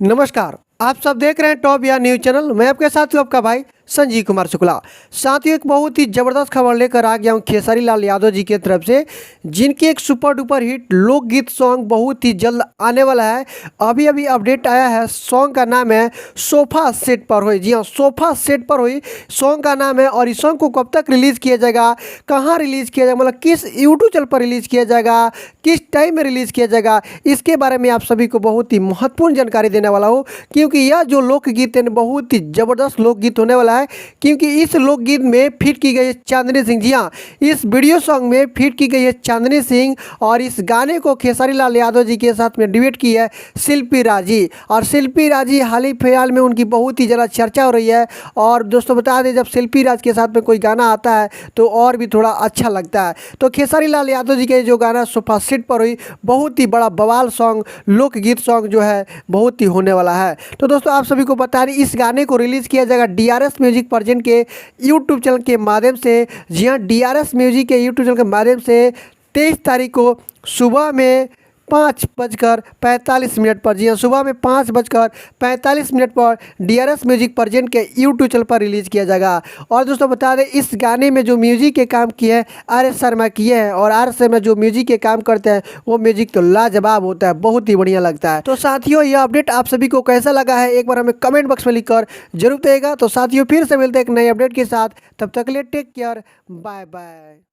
नमस्कार। आप सब देख रहे हैं टॉप या न्यूज चैनल। मैं आपके साथ हूं आपका भाई संजीव कुमार शुक्ला। साथियों, एक बहुत ही ज़बरदस्त खबर लेकर आ गया हूं खेसारी लाल यादव जी की तरफ से, जिनकी एक सुपर डुपर हिट लोकगीत सॉन्ग बहुत ही जल्द आने वाला है। अभी अभी अपडेट आया है। सॉन्ग का नाम है सोफा सेट पर हुई। जी हाँ, सोफा सेट पर हुई सॉन्ग का नाम है। और इस सॉन्ग को कब तक रिलीज़ किया जाएगा, कहाँ रिलीज़ किया जाएगा, मतलब किस यूट्यूब चैनल पर रिलीज़ किया जाएगा, किस टाइम में रिलीज़ किया जाएगा, इसके बारे में आप सभी को बहुत ही महत्वपूर्ण जानकारी देने वाला हूँ। क्योंकि यह जो लोकगीत है बहुत ही ज़बरदस्त लोकगीत होने वाला है। क्योंकि इस लोकगीत में फिट की गई है चांदनी सिंह। जी हाँ, इस वीडियो सॉन्ग में फिट की गई है चांदनी सिंह। और इस गाने को खेसारी लाल यादव जी के साथ में डिबेट की है शिल्पी राजी। और शिल्पी राजी हाल ही फिलहाल में उनकी बहुत ही ज़्यादा चर्चा हो रही है। और दोस्तों बता दें, जब शिल्पी राज के साथ में कोई गाना आता है तो और भी थोड़ा अच्छा लगता है। तो खेसारी लाल यादव जी के जो गाना सोफा सेट पर हुई बहुत ही बड़ा बवाल सॉन्ग, लोकगीत सॉन्ग जो है बहुत ही होने वाला है। तो दोस्तों आप सभी को बता दें, इस गाने को रिलीज़ किया जाएगा DRS म्यूजिक वर्जन के यूट्यूब चैनल के माध्यम से। जी हाँ, DRS म्यूजिक के यूट्यूब चैनल के माध्यम से 23 तारीख को सुबह में 5:45 पर, जी हाँ सुबह में 5:45 पर DRS म्यूजिक वर्जन के यूट्यूब चैनल पर रिलीज़ किया जाएगा। और दोस्तों बता दें, इस गाने में जो म्यूजिक के काम किए हैं RS शर्मा किए हैं। और RS शर्मा जो म्यूजिक के काम करते हैं वो म्यूजिक तो लाजवाब होता है, बहुत ही बढ़िया लगता है। तो साथियों, यह अपडेट आप सभी को कैसा लगा है एक बार हमें कमेंट बॉक्स में लिखकर जरूर देगा। तो साथियों, फिर से मिलते हैं एक नए अपडेट के साथ। तब तक के लिए टेक केयर, बाय बाय।